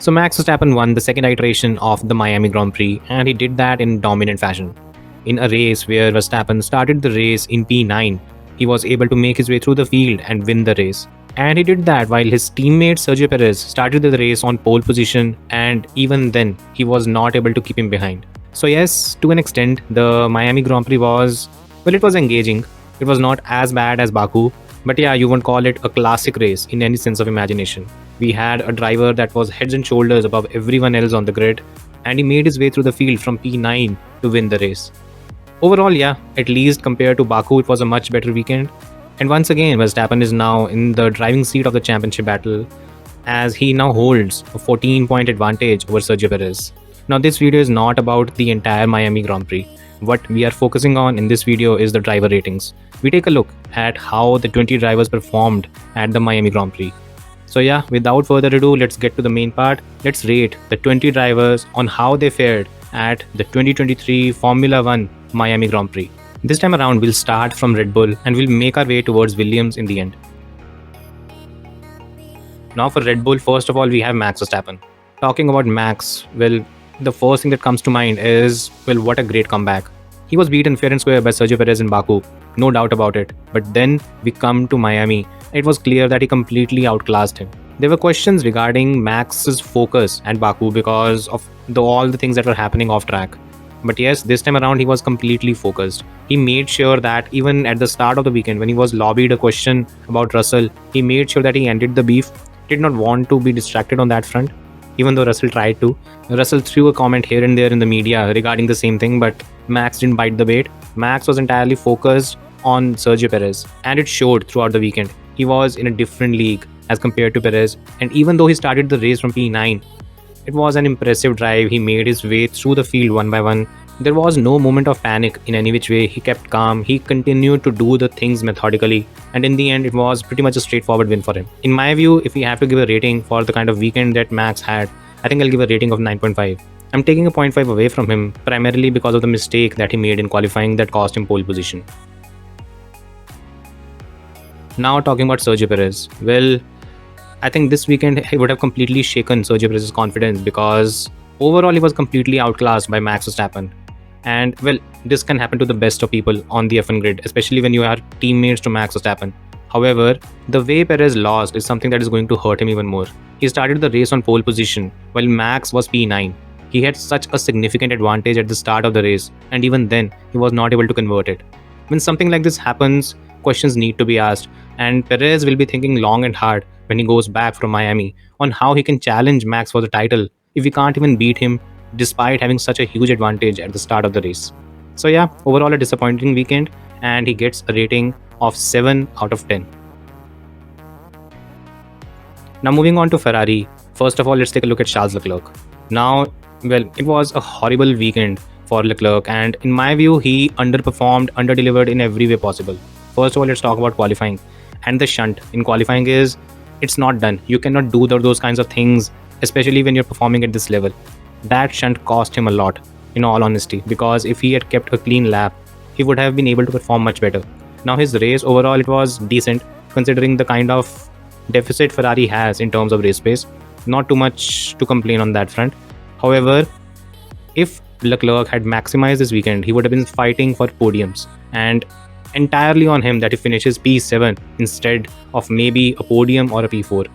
So Max Verstappen won the second iteration of the Miami Grand Prix, and he did that in dominant fashion. In a race where Verstappen started the race in P9, he was able to make his way through the field and win the race. And he did that while his teammate Sergio Perez started the race on pole position, and even then, he was not able to keep him behind. So, yes, to an extent, the Miami Grand Prix it was engaging. It was not as bad as Baku, but yeah, you won't call it a classic race in any sense of imagination. We had a driver that was heads and shoulders above everyone else on the grid, and he made his way through the field from P9 to win the race. Overall, yeah, at least compared to Baku, it was a much better weekend. And once again, Verstappen is now in the driving seat of the championship battle, as he now holds a 14-point advantage over Sergio Perez. Now, this video is not about the entire Miami Grand Prix. What we are focusing on in this video is the driver ratings. We take a look at how the 20 drivers performed at the Miami Grand Prix. So yeah, without further ado, let's get to the main part. Let's rate the 20 drivers on how they fared at the 2023 Formula 1 Miami Grand Prix. This time around, we'll start from Red Bull and we'll make our way towards Williams in the end. Now for Red Bull, first of all, we have Max Verstappen. Talking about Max, well, the first thing that comes to mind is, well, what a great comeback. He was beaten fair and square by Sergio Perez in Baku, no doubt about it. But then we come to Miami. It was clear that he completely outclassed him. There were questions regarding Max's focus at Baku because of all the things that were happening off track. But yes, this time around he was completely focused. He made sure that even at the start of the weekend, when he was lobbied a question about Russell, he made sure that he ended the beef. Did not want to be distracted on that front, even though Russell tried to. Russell threw a comment here and there in the media regarding the same thing, but Max didn't bite the bait. Max was entirely focused on Sergio Perez, and it showed throughout the weekend. He was in a different league as compared to Perez, and even though he started the race from P9, it was an impressive drive. He made his way through the field one by one. There was no moment of panic in any which way. He kept calm. He continued to do the things methodically. And in the end, it was pretty much a straightforward win for him. In my view, if we have to give a rating for the kind of weekend that Max had, I think I'll give a rating of 9.5. I'm taking a 0.5 away from him, primarily because of the mistake that he made in qualifying that cost him pole position. Now talking about Sergio Perez. Well, I think this weekend he would have completely shaken Sergio Perez's confidence because overall he was completely outclassed by Max Verstappen. And well, this can happen to the best of people on the F1 grid, especially when you are teammates to Max Verstappen. However, the way Perez lost is something that is going to hurt him even more. He started the race on pole position while Max was P9. He had such a significant advantage at the start of the race, and even then, he was not able to convert it. When something like this happens, questions need to be asked, and Perez will be thinking long and hard when he goes back from Miami on how he can challenge Max for the title if he can't even beat him despite having such a huge advantage at the start of the race. So yeah, overall a disappointing weekend, and he gets a rating of 7 out of 10. Now moving on to Ferrari, first of all let's take a look at Charles Leclerc. Now, well, it was a horrible weekend for Leclerc, and in my view he underperformed, underdelivered in every way possible. First of all, let's talk about qualifying. And the shunt in qualifying is, it's not done. You cannot do those kinds of things, especially when you're performing at this level. That shunt cost him a lot, in all honesty, because if he had kept a clean lap, he would have been able to perform much better. Now his race overall, it was decent considering the kind of deficit Ferrari has in terms of race pace. Not too much to complain on that front. However, if Leclerc had maximized this weekend, he would have been fighting for podiums, and entirely on him that he finishes P7 instead of maybe a podium or a P4.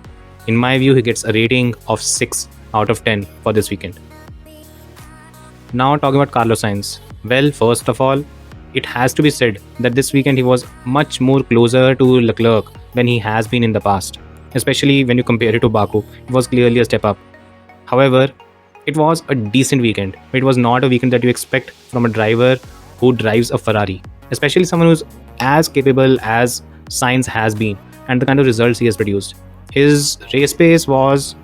In my view, he gets a rating of 6 out of 10 for this weekend. Now talking about Carlos Sainz. Well, first of all, it has to be said that this weekend he was much more closer to Leclerc than he has been in the past. Especially when you compare it to Baku, it was clearly a step up. However, it was a decent weekend. It was not a weekend that you expect from a driver who drives a Ferrari, especially someone who's as capable as Sainz has been and the kind of results he has produced. His race pace was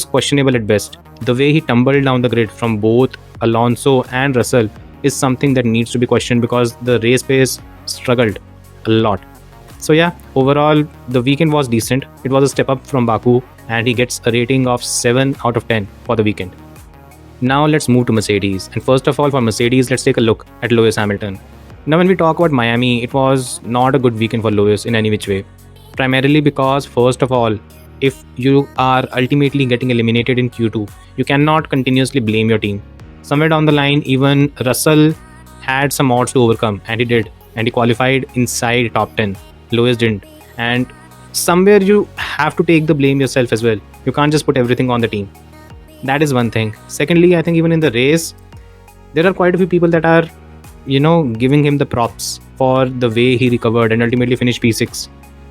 questionable at best. The way he tumbled down the grid from both Alonso and Russell is something that needs to be questioned because the race pace struggled a lot. So yeah, overall the weekend was decent. It was a step up from Baku, and he gets a rating of 7 out of 10 for the weekend. Now let's move to Mercedes, and first of all for Mercedes, let's take a look at Lewis Hamilton. Now when we talk about Miami, it was not a good weekend for Lewis in any which way. Primarily because, first of all, if you are ultimately getting eliminated in Q2, you cannot continuously blame your team. Somewhere down the line, even Russell had some odds to overcome, and he did, and he qualified inside top 10. Lewis didn't. And somewhere you have to take the blame yourself as well. You can't just put everything on the team. That is one thing. Secondly, I think even in the race, there are quite a few people that are, giving him the props for the way he recovered and ultimately finished P6.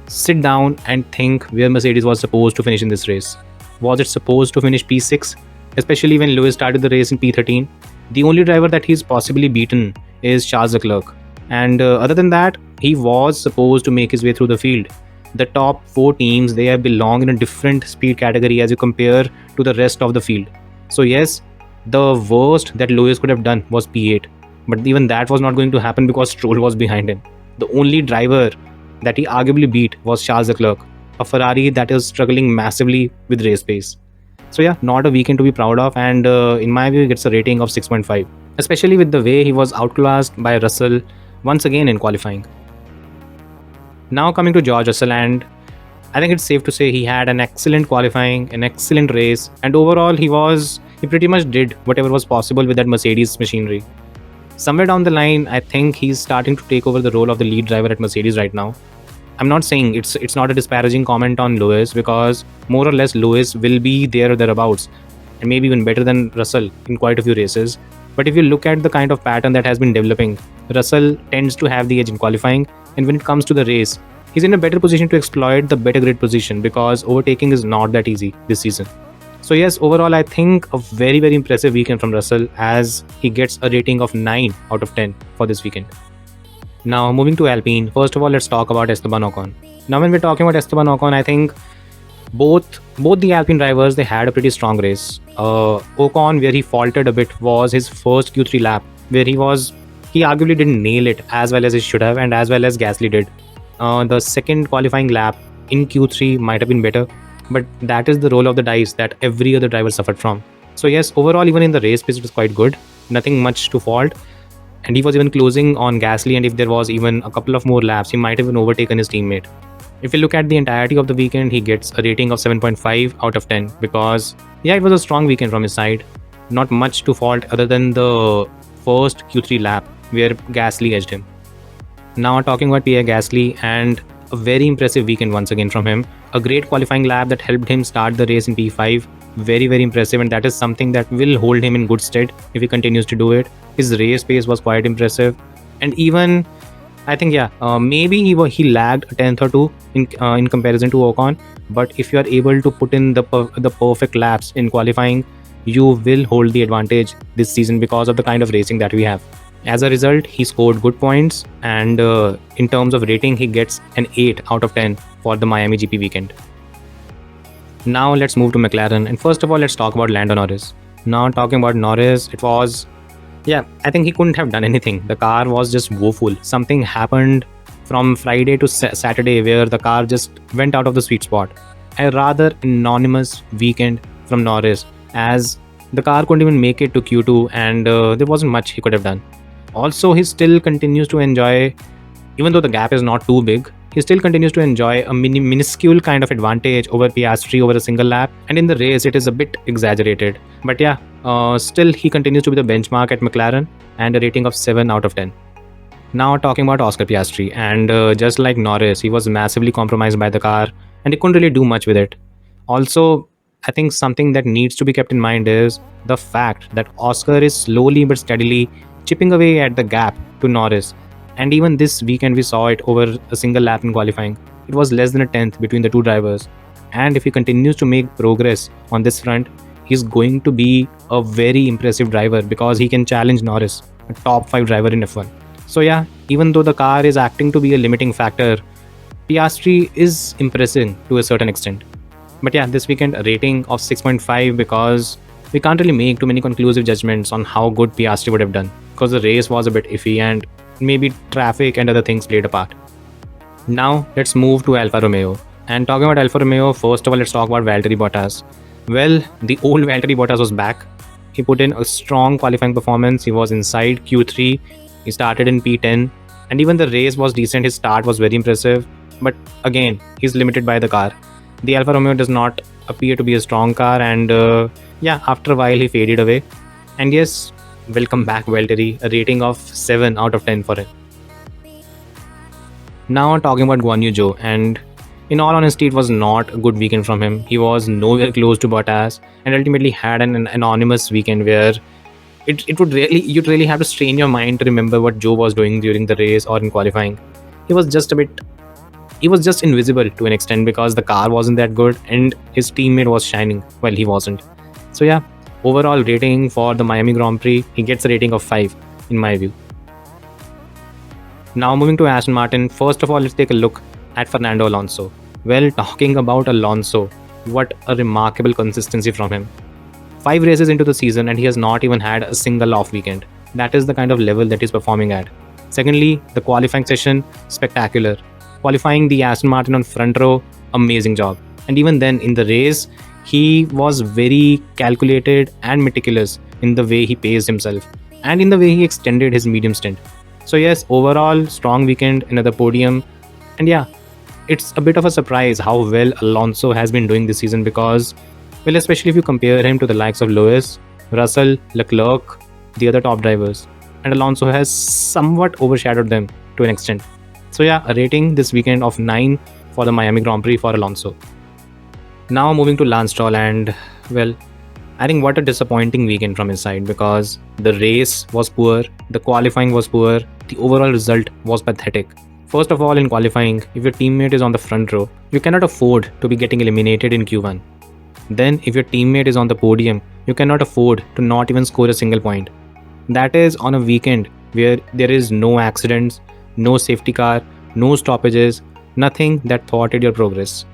Sit down and think where Mercedes was supposed to finish in this race. Was it supposed to finish P6? Especially when Lewis started the race in P13. The only driver that he's possibly beaten is Charles Leclerc. And other than that, he was supposed to make his way through the field. The top 4 teams, they belong in a different speed category as you compare to the rest of the field. So yes, the worst that Lewis could have done was P8. But even that was not going to happen because Stroll was behind him. The only driver that he arguably beat was Charles Leclerc, a Ferrari that is struggling massively with race pace. So yeah, not a weekend to be proud of, and in my view, he gets a rating of 6.5, especially with the way he was outclassed by Russell once again in qualifying. Now coming to George Russell, and I think it's safe to say he had an excellent qualifying, an excellent race, and overall he pretty much did whatever was possible with that Mercedes machinery. Somewhere down the line, I think he's starting to take over the role of the lead driver at Mercedes right now. I'm not saying it's not a disparaging comment on Lewis, because more or less Lewis will be there or thereabouts, and maybe even better than Russell in quite a few races. But if you look at the kind of pattern that has been developing, Russell tends to have the edge in qualifying, and when it comes to the race, he's in a better position to exploit the better grid position, because overtaking is not that easy this season. So yes, overall I think a very, very impressive weekend from Russell, as he gets a rating of 9 out of 10 for this weekend. Now moving to Alpine, first of all let's talk about Esteban Ocon. Now when we're talking about Esteban Ocon, I think both the Alpine drivers, they had a pretty strong race. Ocon, where he faltered a bit, was his first Q3 lap, where he arguably didn't nail it as well as he should have, and as well as Gasly did. The second qualifying lap in Q3 might have been better, but that is the roll of the dice that every other driver suffered from. So yes, overall even in the race pace it was quite good, nothing much to fault, and he was even closing on Gasly, and if there was even a couple of more laps, he might have even overtaken his teammate. If you look at the entirety of the weekend, he gets a rating of 7.5 out of 10, because yeah, it was a strong weekend from his side. Not much to fault other than the first Q3 lap where Gasly edged him. Now talking about Pierre Gasly, and a very impressive weekend once again from him. A great qualifying lap that helped him start the race in P5. Very, very impressive, and that is something that will hold him in good stead if he continues to do it. His race pace was quite impressive, and even I think maybe he lagged a tenth or two in comparison to Ocon. But if you are able to put in the perfect laps in qualifying, you will hold the advantage this season because of the kind of racing that we have. As a result, he scored good points, and in terms of rating, he gets an 8 out of 10 for the Miami GP weekend. Now let's move to McLaren, and first of all let's talk about Lando Norris. Now talking about Norris, I think he couldn't have done anything. The car was just woeful. Something happened from Friday to Saturday where the car just went out of the sweet spot. A rather anonymous weekend from Norris, as the car couldn't even make it to Q2, and there wasn't much he could have done. Also, he still continues to enjoy, even though the gap is not too big, he still continues to enjoy a minuscule kind of advantage over Piastri over a single lap, and in the race it is a bit exaggerated. But yeah, still he continues to be the benchmark at McLaren, and a rating of 7 out of 10. Now talking about Oscar Piastri, and just like Norris, he was massively compromised by the car, and he couldn't really do much with it. Also, I think something that needs to be kept in mind is the fact that Oscar is slowly but steadily chipping away at the gap to Norris. And even this weekend we saw it over a single lap in qualifying. It was less than a tenth between the two drivers. And if he continues to make progress on this front, he's going to be a very impressive driver, because he can challenge Norris, a top 5 driver in F1. So yeah, even though the car is acting to be a limiting factor, Piastri is impressing to a certain extent. But yeah, this weekend a rating of 6.5, because we can't really make too many conclusive judgments on how good Piastri would have done, because the race was a bit iffy and maybe traffic and other things played a part. Now let's move to Alfa Romeo. And talking about Alfa Romeo, first of all let's talk about Valtteri Bottas. Well, the old Valtteri Bottas was back. He put in a strong qualifying performance. He was inside Q3. He started in P10, and even the race was decent. His start was very impressive, but again, he's limited by the car. The Alfa Romeo does not appear to be a strong car, and yeah, after a while he faded away. And yes, welcome back, Valtteri. A rating of 7 out of 10 for him. Now talking about Guan Yu Zhou, and in all honesty, it was not a good weekend from him. He was nowhere close to Bottas, and ultimately had an anonymous weekend where it would really you'd really have to strain your mind to remember what Joe was doing during the race or in qualifying. He was just a bit he was just invisible to an extent because the car wasn't that good and his teammate was shining while he wasn't. So yeah, overall rating for the Miami Grand Prix, he gets a rating of 5 in my view. Now moving to Aston Martin, first of all let's take a look at Fernando Alonso. Well, talking about Alonso, what a remarkable consistency from him. 5 races into the season and he has not even had a single off weekend. That is the kind of level that he's performing at. Secondly, the qualifying session, spectacular. Qualifying the Aston Martin on front row, amazing job. And even then in the race, he was very calculated and meticulous in the way he paced himself and in the way he extended his medium stint. So yes, overall strong weekend, another podium. And yeah, it's a bit of a surprise how well Alonso has been doing this season because, well, especially if you compare him to the likes of Lewis, Russell, Leclerc, the other top drivers, and Alonso has somewhat overshadowed them to an extent. So yeah, a rating this weekend of 9 for the Miami Grand Prix for Alonso. Now moving to Lance Stroll, and well, I think what a disappointing weekend from his side because the race was poor, the qualifying was poor, the overall result was pathetic. First of all, in qualifying, if your teammate is on the front row, you cannot afford to be getting eliminated in Q1. Then, if your teammate is on the podium, you cannot afford to not even score a single point. That is on a weekend where there is no accidents, no safety car, no stoppages, nothing that thwarted your progress.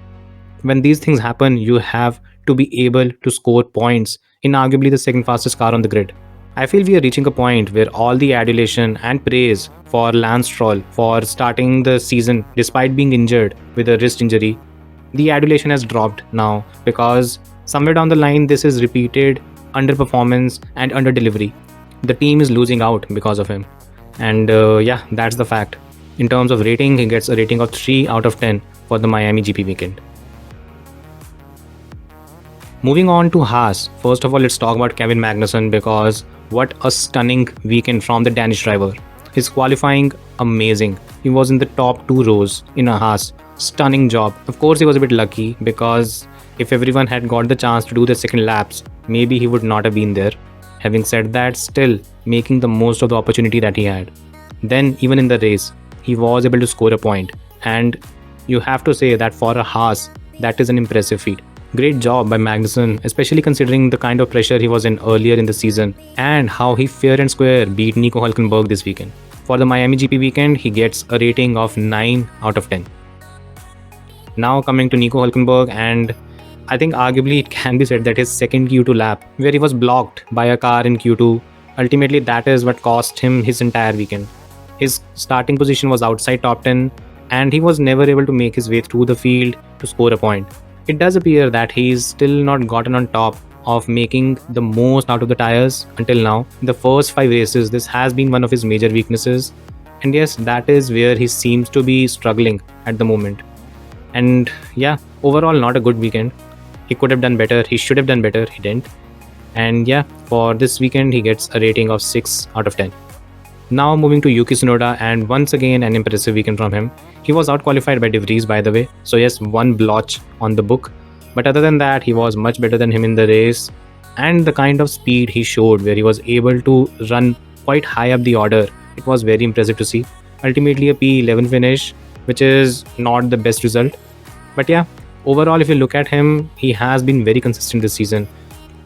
When these things happen, you have to be able to score points in arguably the second fastest car on the grid. I feel we are reaching a point where all the adulation and praise for Lance Stroll for starting the season despite being injured with a wrist injury, the adulation has dropped now because somewhere down the line this is repeated underperformance and underdelivery. The team is losing out because of him. And yeah, that's the fact. In terms of rating, he gets a rating of 3 out of 10 for the Miami GP weekend. Moving on to Haas, first of all, let's talk about Kevin Magnussen because what a stunning weekend from the Danish driver. His qualifying, amazing. He was in the top 2 rows in a Haas. Stunning job. Of course, he was a bit lucky because if everyone had got the chance to do the second laps, maybe he would not have been there. Having said that, still making the most of the opportunity that he had. Then, even in the race, he was able to score a point. And you have to say that for a Haas, that is an impressive feat. Great job by Magnussen, especially considering the kind of pressure he was in earlier in the season and how he fair and square beat Nico Hülkenberg this weekend. For the Miami GP weekend, he gets a rating of 9 out of 10. Now coming to Nico Hülkenberg, and I think arguably it can be said that his second Q2 lap, where he was blocked by a car in Q2, ultimately that is what cost him his entire weekend. His starting position was outside top 10 and he was never able to make his way through the field to score a point. It does appear that he's still not gotten on top of making the most out of the tires until now. In the first 5 races, this has been one of his major weaknesses. And yes, that is where he seems to be struggling at the moment. And yeah, overall not a good weekend. He could have done better, he should have done better, he didn't. And yeah, for this weekend, he gets a rating of 6 out of 10. Now moving to Yuki Tsunoda, and once again an impressive weekend from him. He was out-qualified by De Vries, by the way, so yes, 1 blotch on the book. But other than that, he was much better than him in the race, and the kind of speed he showed where he was able to run quite high up the order, it was very impressive to see. Ultimately a P11 finish, which is not the best result. But yeah, overall if you look at him, he has been very consistent this season.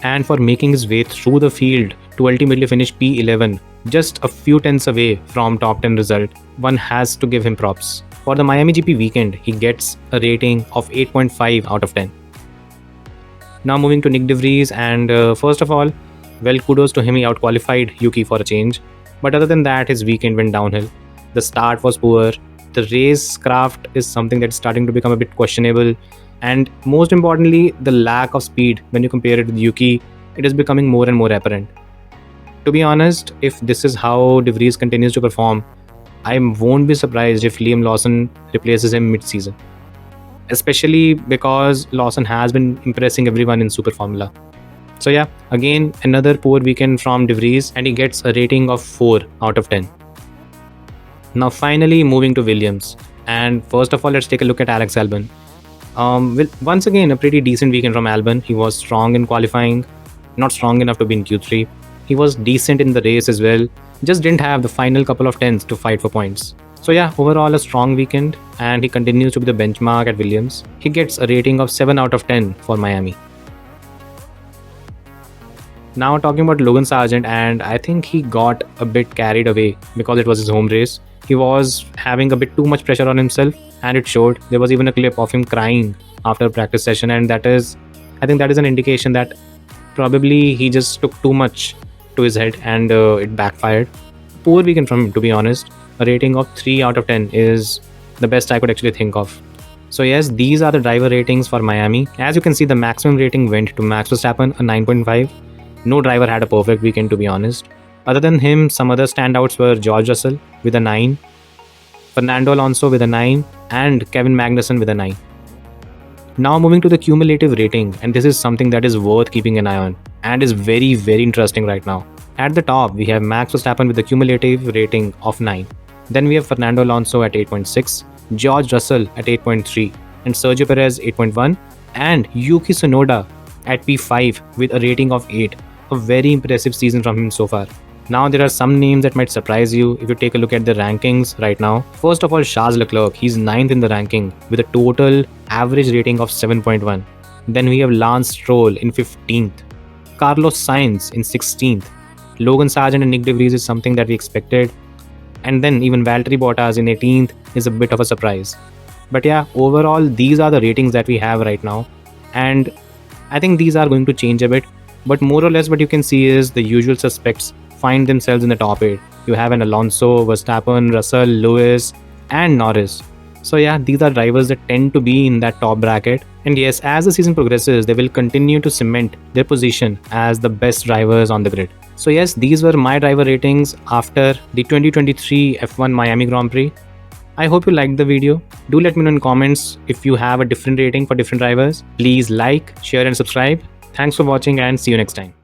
And for making his way through the field to ultimately finish P11, just a few tenths away from top 10 result, one has to give him props. For the Miami GP weekend, he gets a rating of 8.5 out of 10. Now moving to Nick De Vries, and first of all, well, kudos to him, he outqualified Yuki for a change. But other than that, his weekend went downhill. The start was poor, the race craft is something that's starting to become a bit questionable, and most importantly, the lack of speed when you compare it with Yuki, it is becoming more and more apparent. To be honest, if this is how De Vries continues to perform, I won't be surprised if Liam Lawson replaces him mid-season. especially because Lawson has been impressing everyone in Super Formula. So yeah, again another poor weekend from De Vries, and he gets a rating of 4 out of 10. Now finally moving to Williams, and first of all let's take a look at Alex Albon. Once again a pretty decent weekend from Albon. He was strong in qualifying, not strong enough to be in Q3. He was decent in the race as well, just didn't have the final couple of tenths to fight for points. So yeah, overall a strong weekend, and he continues to be the benchmark at Williams. He gets a rating of 7 out of 10 for Miami. Now talking about Logan Sargent, and I think he got a bit carried away because it was his home race. He was having a bit too much pressure on himself, and it showed. There was even a clip of him crying after a practice session, and I think that is an indication that probably he just took too much to his head, and it backfired. Poor weekend from him, to be honest. A rating of 3 out of 10 is the best I could actually think of. So yes, these are the driver ratings for Miami. As you can see, the maximum rating went to Max Verstappen, a 9.5. No driver had a perfect weekend, to be honest. Other than him, some other standouts were George Russell with a 9, Fernando Alonso with a 9, and Kevin Magnussen with a 9. Now moving to the cumulative rating, and this is something that is worth keeping an eye on and is very, very interesting right now. At the top, we have Max Verstappen with a cumulative rating of 9. Then we have Fernando Alonso at 8.6, George Russell at 8.3, and Sergio Perez 8.1, and Yuki Tsunoda at P5 with a rating of 8. A very impressive season from him so far. Now there are some names that might surprise you if you take a look at the rankings right now. First of all, Charles Leclerc, he's 9th in the ranking with a total average rating of 7.1. Then we have Lance Stroll in 15th, Carlos Sainz in 16th, Logan Sargent and Nick De Vries is something that we expected, and then even Valtteri Bottas in 18th is a bit of a surprise. But yeah, overall these are the ratings that we have right now, and I think these are going to change a bit, but more or less what you can see is the usual suspects find themselves in the top 8. You have an Alonso, Verstappen, Russell, Lewis, and Norris. So yeah, these are drivers that tend to be in that top bracket. And yes, as the season progresses, they will continue to cement their position as the best drivers on the grid. So yes, these were my driver ratings after the 2023 F1 Miami Grand Prix. I hope you liked the video. Do let me know in comments if you have a different rating for different drivers. Please like, share and subscribe. Thanks for watching and see you next time.